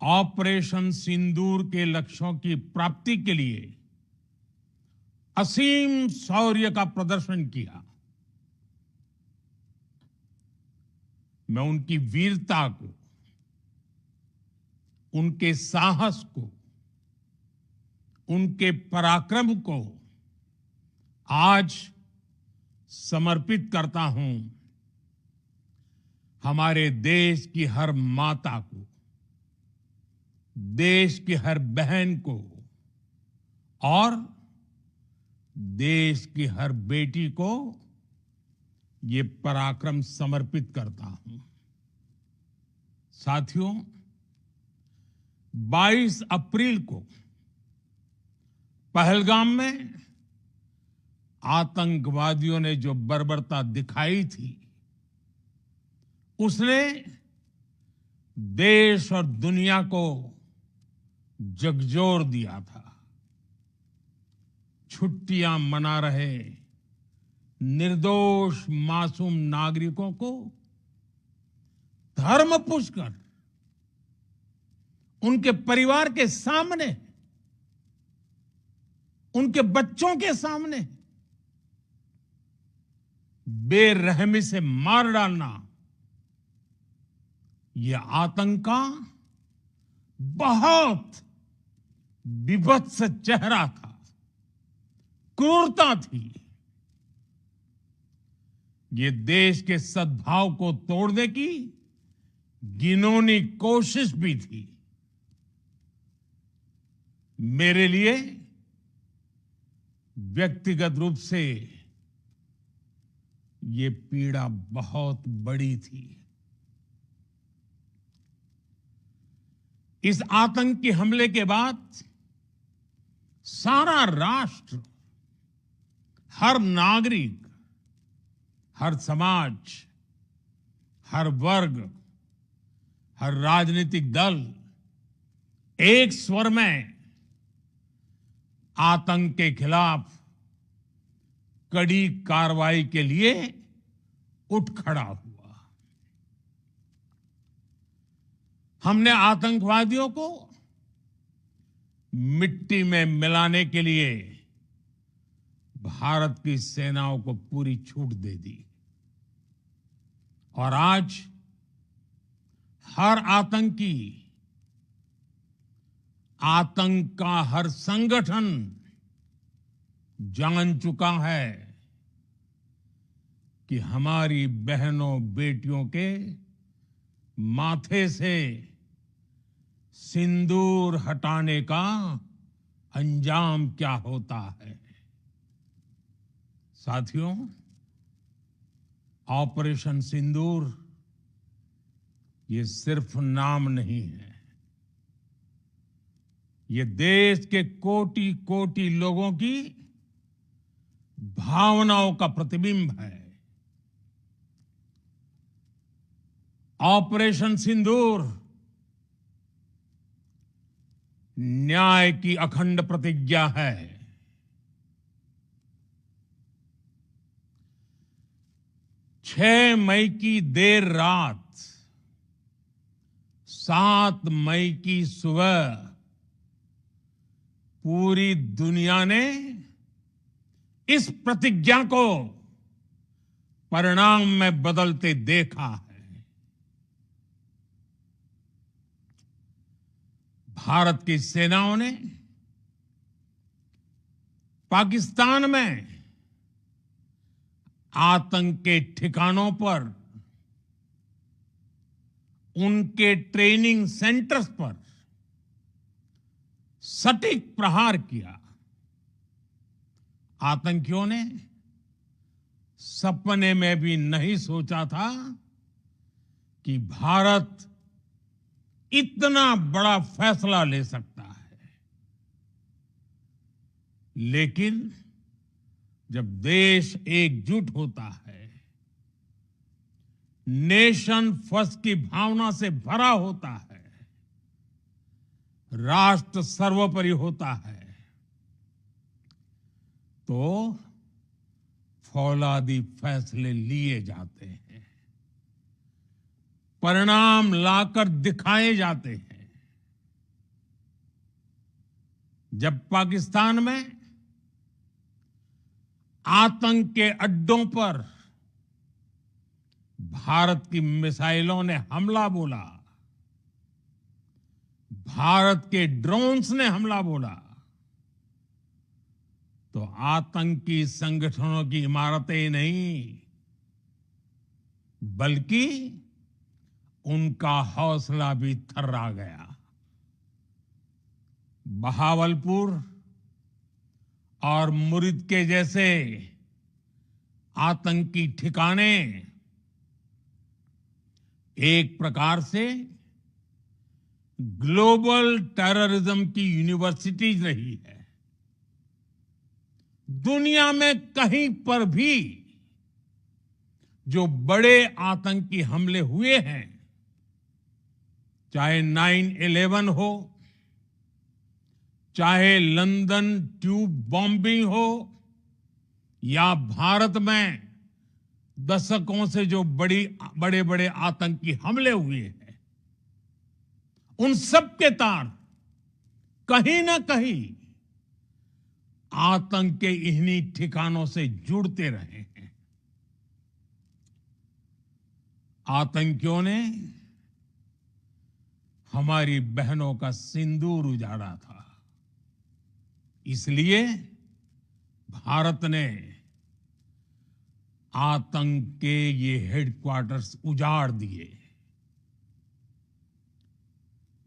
Operation सिंदूर के लक्ष्यों की प्राप्ति के लिए असीम शौर्य का प्रदर्शन किया। मैं उनकी वीरता को, उनके साहस को, उनके पराक्रम को आज समर्पित करता हूं हमारे देश की हर माता को, देश की हर बहन को और देश की हर बेटी को ये पराक्रम समर्पित करता हूं। साथियों, 22 अप्रैल को पहलगाम में आतंकवादियों ने जो बर्बरता दिखाई थी, उसने देश और दुनिया को झकझोर दिया था। छुट्टियां मना रहे निर्दोष मासूम नागरिकों को धर्म पूछकर उनके परिवार के सामने, उनके बच्चों के सामने बेरहमी से मार डालना, यह आतंक का बहुत विभत्स चेहरा था, क्रूरता थी। ये देश के सद्भाव को तोड़ने की घिनौनी कोशिश भी थी। मेरे लिए व्यक्तिगत रूप से ये पीड़ा बहुत बड़ी थी। इस आतंकी हमले के बाद सारा राष्ट्र, हर नागरिक, हर समाज, हर वर्ग, हर राजनीतिक दल एक स्वर में आतंक के खिलाफ कड़ी कार्रवाई के लिए उठ खड़ा हुआ। हमने आतंकवादियों को मिट्टी में मिलाने के लिए भारत की सेनाओं को पूरी छूट दे दी और आज हर आतंकी, आतंक का हर संगठन जान चुका है कि हमारी बहनों बेटियों के माथे से सिंदूर हटाने का अंजाम क्या होता है। साथियों, ऑपरेशन सिंदूर ये सिर्फ नाम नहीं है, ये देश के कोटि कोटि लोगों की भावनाओं का प्रतिबिंब है। ऑपरेशन सिंदूर न्याय की अखंड प्रतिज्ञा है। 6 मई की देर रात, 7 मई की सुबह पूरी दुनिया ने इस प्रतिज्ञा को परिणाम में बदलते देखा है। भारत की सेनाओं ने पाकिस्तान में आतंक के ठिकानों पर, उनके ट्रेनिंग सेंटर्स पर सटीक प्रहार किया। आतंकियों ने सपने में भी नहीं सोचा था कि भारत इतना बड़ा फैसला ले सकता है। लेकिन जब देश एकजुट होता है, नेशन फर्स्ट की भावना से भरा होता है, राष्ट्र सर्वोपरि होता है, तो फौलादी फैसले लिए जाते हैं, परिणाम लाकर दिखाए जाते हैं। जब पाकिस्तान में आतंक के अड्डों पर भारत की मिसाइलों ने हमला बोला, भारत के ड्रोन्स ने हमला बोला, तो आतंकी संगठनों की इमारतें नहीं बल्कि उनका हौसला भी थर्रा गया। बहावलपुर और मुरिद के जैसे आतंकी ठिकाने एक प्रकार से ग्लोबल टेररिज्म की यूनिवर्सिटीज रही है। दुनिया में कहीं पर भी जो बड़े आतंकी हमले हुए हैं, चाहे 9/11 हो, चाहे लंदन ट्यूब बॉम्बिंग हो, या भारत में दशकों से जो बड़े बड़े आतंकी हमले हुए हैं, उन सब के तार कहीं ना कहीं आतंक के इन्हीं ठिकानों से जुड़ते रहे हैं। आतंकियों ने हमारी बहनों का सिंदूर उजाड़ा था, इसलिए भारत ने आतंक के ये हेडक्वार्टर्स उजाड़ दिए।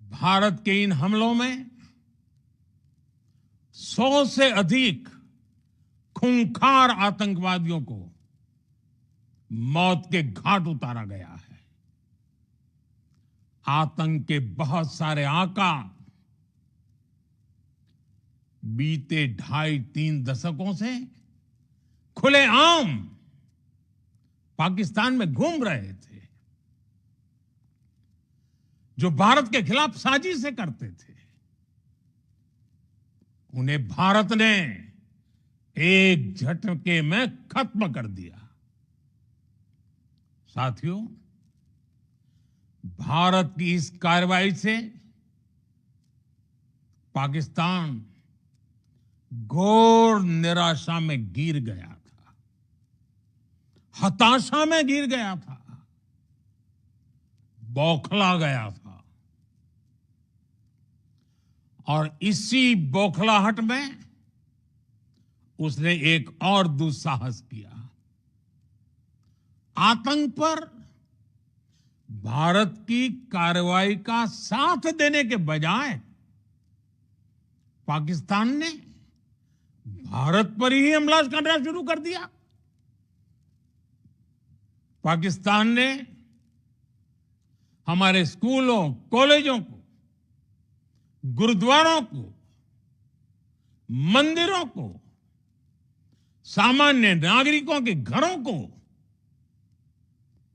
भारत के इन हमलों में 100 से अधिक खूंखार आतंकवादियों को मौत के घाट उतारा गया है। आतंक के बहुत सारे आका बीते 2.5-3 दशकों से खुलेआम पाकिस्तान में घूम रहे थे, जो भारत के खिलाफ साजिशें करते थे। उन्हें भारत ने एक झटके में खत्म कर दिया। साथियों, भारत की इस कार्रवाई से पाकिस्तान घोर निराशा में गिर गया था, हताशा में गिर गया था, बौखला गया था। और इसी बौखलाहट में उसने एक और दुस्साहस किया। आतंक पर भारत की कार्रवाई का साथ देने के बजाय पाकिस्तान ने भारत पर ही हमला करना शुरू कर दिया। पाकिस्तान ने हमारे स्कूलों, कॉलेजों को, गुरुद्वारों को, मंदिरों को, सामान्य नागरिकों के घरों को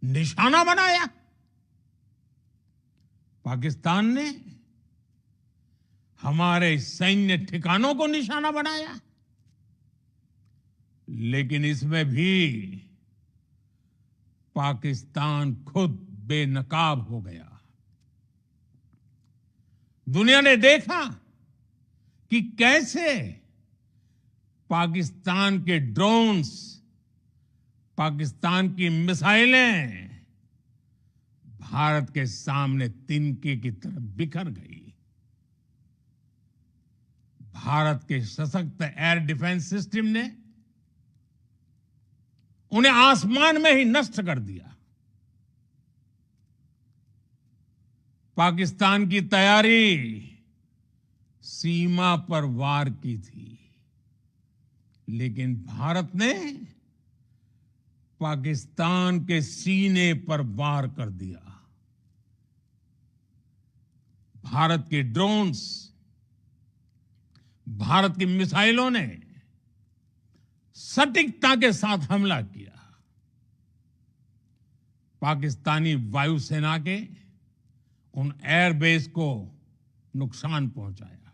निशाना बनाया। पाकिस्तान ने हमारे सैन्य ठिकानों को निशाना बनाया। लेकिन इसमें भी पाकिस्तान खुद बेनकाब हो गया। दुनिया ने देखा कि कैसे पाकिस्तान के ड्रोन्स, पाकिस्तान की मिसाइलें भारत के सामने तिनके की तरह बिखर गई। भारत के सशक्त एयर डिफेंस सिस्टम ने उन्हें आसमान में ही नष्ट कर दिया। पाकिस्तान की तैयारी सीमा पर वार की थी, लेकिन भारत ने पाकिस्तान के सीने पर वार कर दिया। भारत के ड्रोन्स, भारत की मिसाइलों ने सटीकता के साथ हमला किया। पाकिस्तानी वायुसेना के उन एयरबेस को नुकसान पहुंचाया,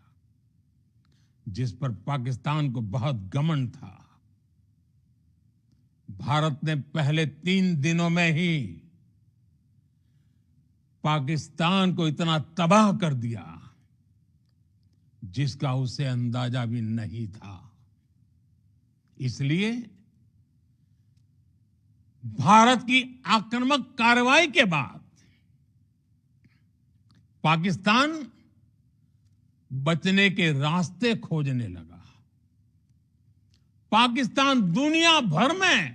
जिस पर पाकिस्तान को बहुत घमंड था। भारत ने पहले 3 दिनों में ही पाकिस्तान को इतना तबाह कर दिया, जिसका उसे अंदाजा भी नहीं था। इसलिए भारत की आक्रामक कार्रवाई के बाद पाकिस्तान बचने के रास्ते खोजने लगा। पाकिस्तान दुनिया भर में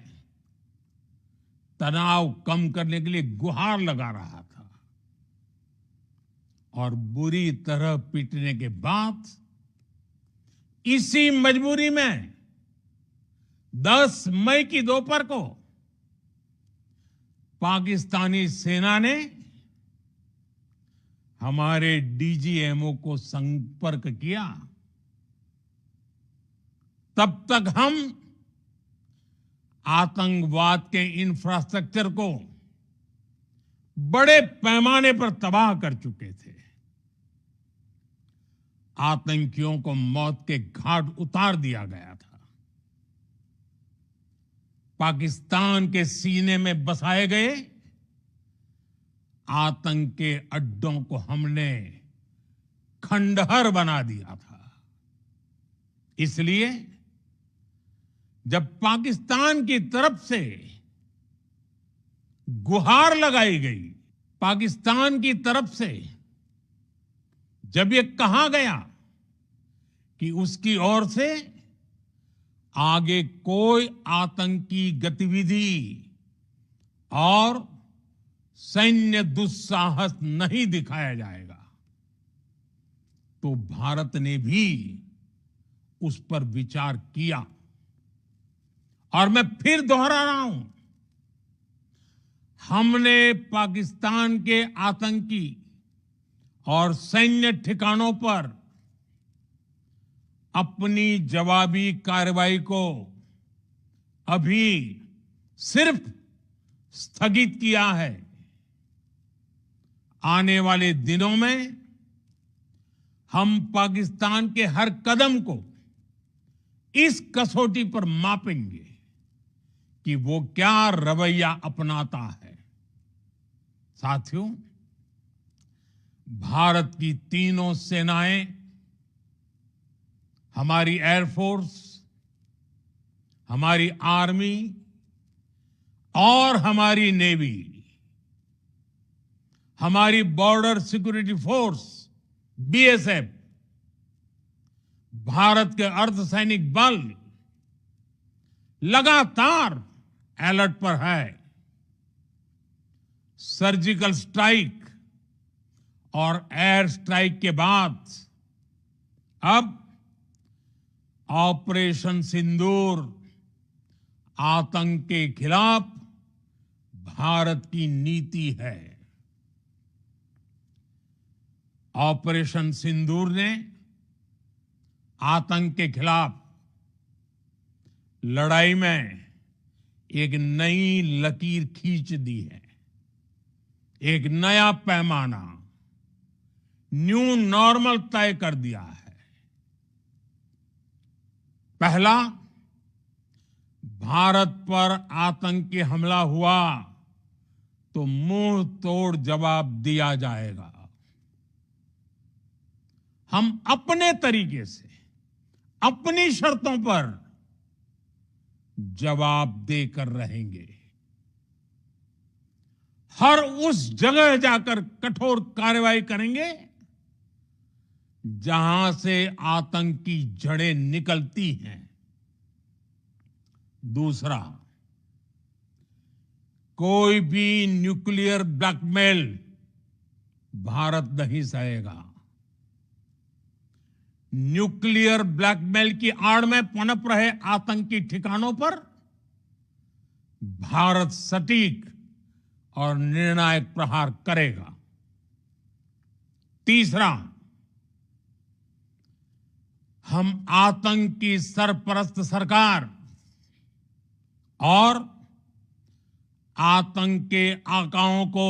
तनाव कम करने के लिए गुहार लगा रहा था और बुरी तरह पीटने के बाद इसी मजबूरी में 10 मई की दोपहर को पाकिस्तानी सेना ने हमारे डीजीएमओ को संपर्क किया। तब तक हम आतंकवाद के इंफ्रास्ट्रक्चर को बड़े पैमाने पर तबाह कर चुके थे। आतंकियों को मौत के घाट उतार दिया गया था। पाकिस्तान के सीने में बसाए गए आतंक के अड्डों को हमने खंडहर बना दिया था। इसलिए जब पाकिस्तान की तरफ से गुहार लगाई गई, पाकिस्तान की तरफ से जब ये कहा गया कि उसकी ओर से आगे कोई आतंकी गतिविधि और सैन्य दुस्साहस नहीं दिखाया जाएगा, तो भारत ने भी उस पर विचार किया। और मैं फिर दोहरा रहा हूं, हमने पाकिस्तान के आतंकी और सैन्य ठिकानों पर अपनी जवाबी कार्रवाई को अभी सिर्फ स्थगित किया है। आने वाले दिनों में हम पाकिस्तान के हर कदम को इस कसौटी पर मापेंगे कि वो क्या रवैया अपनाता है। साथियों, भारत की तीनों सेनाएं, हमारी एयरफोर्स, हमारी आर्मी और हमारी नेवी, हमारी border security force BSF, Bharat के अर्धसैनिक बल लगातार अलर्ट पर है। सर्जिकल स्ट्राइक और एयर स्ट्राइक के बाद अब ऑपरेशन सिंदूर आतंक के खिलाफ भारत की नीति है। ऑपरेशन सिंदूर ने आतंक के खिलाफ लड़ाई में एक नई लकीर खींच दी है। एक नया पैमाना, न्यू नॉर्मल तय कर दिया है। पहला, भारत पर आतंकी हमला हुआ तो मुंह तोड़ जवाब दिया जाएगा। हम अपने तरीके से, अपनी शर्तों पर जवाब देकर रहेंगे। हर उस जगह जाकर कठोर कार्रवाई करेंगे जहां से आतंक की जड़ें निकलती हैं। दूसरा, कोई भी न्यूक्लियर ब्लैकमेल भारत नहीं सहेगा। न्यूक्लियर ब्लैकमेल की आड़ में पनप रहे आतंकी ठिकानों पर भारत सटीक और निर्णायक प्रहार करेगा। तीसरा, हम आतंक की सरपरस्त सरकार और आतंक के आकाओं को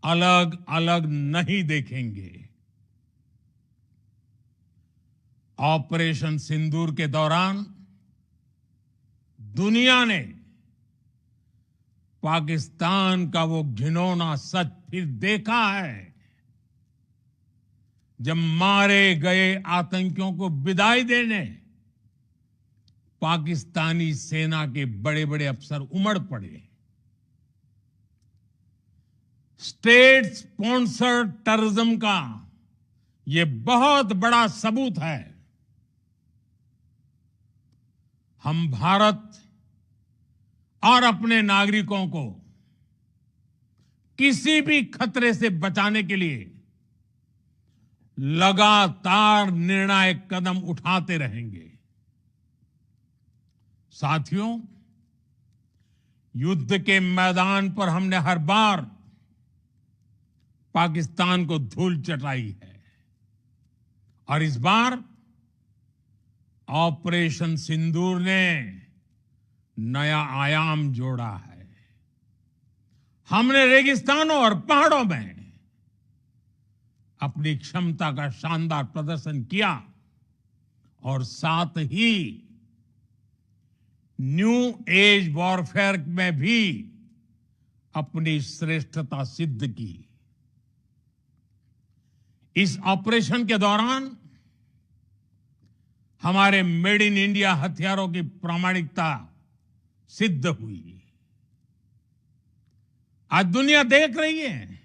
अलग अलग नहीं देखेंगे। ऑपरेशन सिंदूर के दौरान दुनिया ने पाकिस्तान का वो घिनौना सच फिर देखा है। जब मारे गए आतंकियों को विदाई देने पाकिस्तानी सेना के बड़े बड़े अफसर उमड़ पड़े। स्टेट स्पॉन्सर्ड टेररिज्म का ये बहुत बड़ा सबूत है। हम भारत और अपने नागरिकों को किसी भी खतरे से बचाने के लिए लगातार निर्णायक कदम उठाते रहेंगे। साथियों, युद्ध के मैदान पर हमने हर बार पाकिस्तान को धूल चटाई है और इस बार ऑपरेशन सिंदूर ने नया आयाम जोड़ा है। हमने रेगिस्तानों और पहाड़ों में अपनी क्षमता का शानदार प्रदर्शन किया और साथ ही न्यू एज वॉरफेयर में भी अपनी श्रेष्ठता सिद्ध की। इस ऑपरेशन के दौरान हमारे मेड इन इंडिया हथियारों की प्रामाणिकता सिद्ध हुई। आज दुनिया देख रही है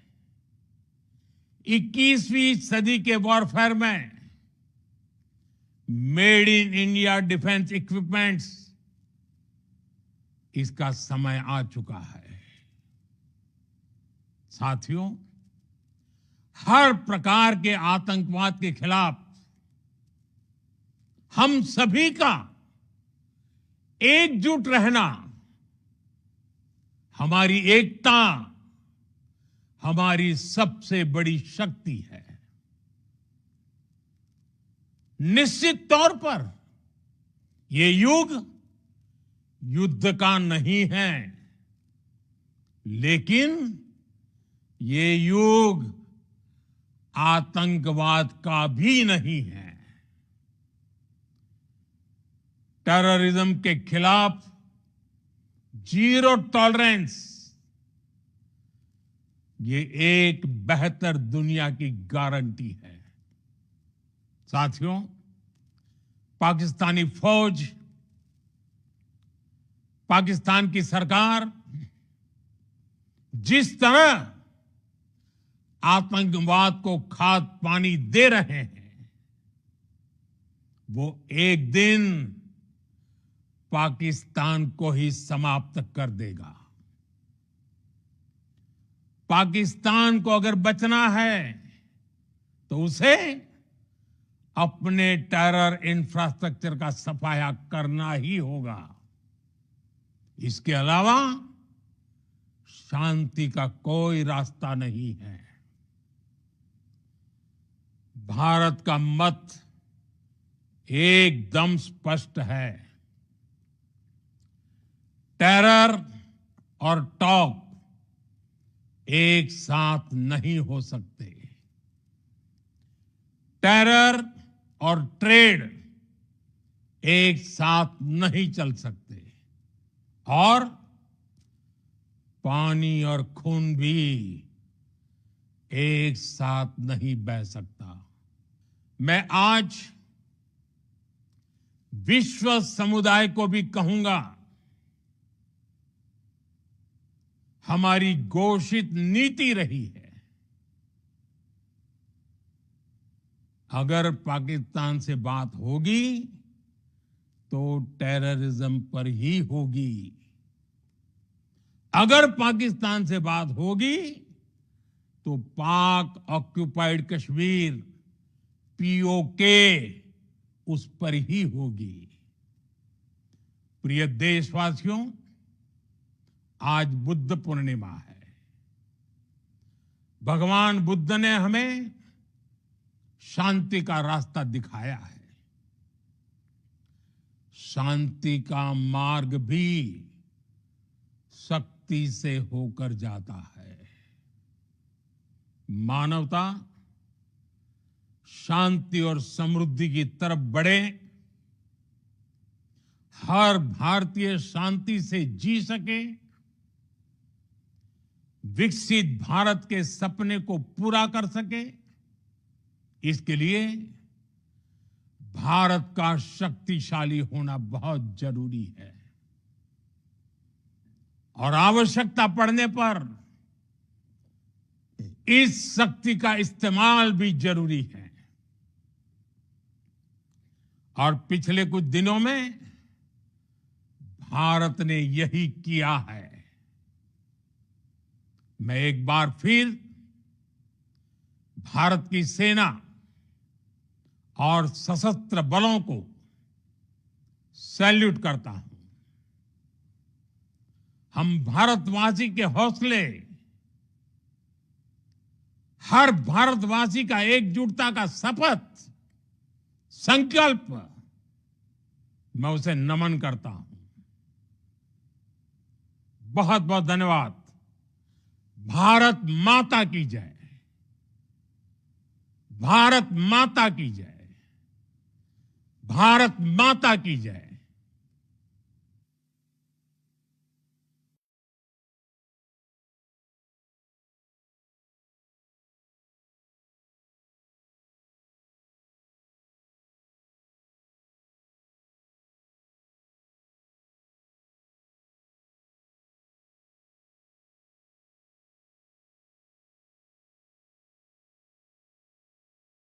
21वीं सदी के वॉरफेयर में made in India defence equipments, इसका समय आ चुका है। साथियों, हर प्रकार के आतंकवाद के खिलाफ हम सभी का एकजुट रहना, हमारी एकता हमारी सबसे बड़ी शक्ति है। निश्चित तौर पर ये युग युद्ध का नहीं है, लेकिन ये युग आतंकवाद का भी नहीं है। टेररिज्म के खिलाफ जीरो टॉलरेंस, ये एक बेहतर दुनिया की गारंटी है। साथियों, पाकिस्तानी फौज, पाकिस्तान की सरकार जिस तरह आतंकवाद को खाद पानी दे रहे हैं, वो एक दिन पाकिस्तान को ही समाप्त कर देगा। पाकिस्तान को अगर बचना है तो उसे अपने टेरर इंफ्रास्ट्रक्चर का सफाया करना ही होगा। इसके अलावा शांति का कोई रास्ता नहीं है। भारत का मत एकदम स्पष्ट है। टेरर और टॉक एक साथ नहीं हो सकते। टेरर और ट्रेड एक साथ नहीं चल सकते और पानी और खून भी एक साथ नहीं बह सकता। मैं आज विश्व समुदाय को भी कहूंगा, हमारी घोषित नीति रही है, अगर पाकिस्तान से बात होगी तो टेररिज्म पर ही होगी। अगर पाकिस्तान से बात होगी तो पाक ऑक्युपाइड कश्मीर पीओके उस पर ही होगी। प्रिय देशवासियों, आज बुद्ध पूर्णिमा है। भगवान बुद्ध ने हमें शांति का रास्ता दिखाया है। शांति का मार्ग भी शक्ति से होकर जाता है। मानवता शांति और समृद्धि की तरफ बढ़े, हर भारतीय शांति से जी सके, विकसित भारत के सपने को पूरा कर सके, इसके लिए भारत का शक्तिशाली होना बहुत जरूरी है और आवश्यकता पड़ने पर इस शक्ति का इस्तेमाल भी जरूरी है। और पिछले कुछ दिनों में भारत ने यही किया है। मैं एक बार फिर भारत की सेना और सशस्त्र बलों को सैल्यूट करता हूं। हम भारतवासी के हौसले, हर भारतवासी का एकजुटता का शपथ, संकल्प, मैं उसे नमन करता हूं। बहुत बहुत धन्यवाद। भारत माता की जय। भारत माता की जय। भारत माता की जय।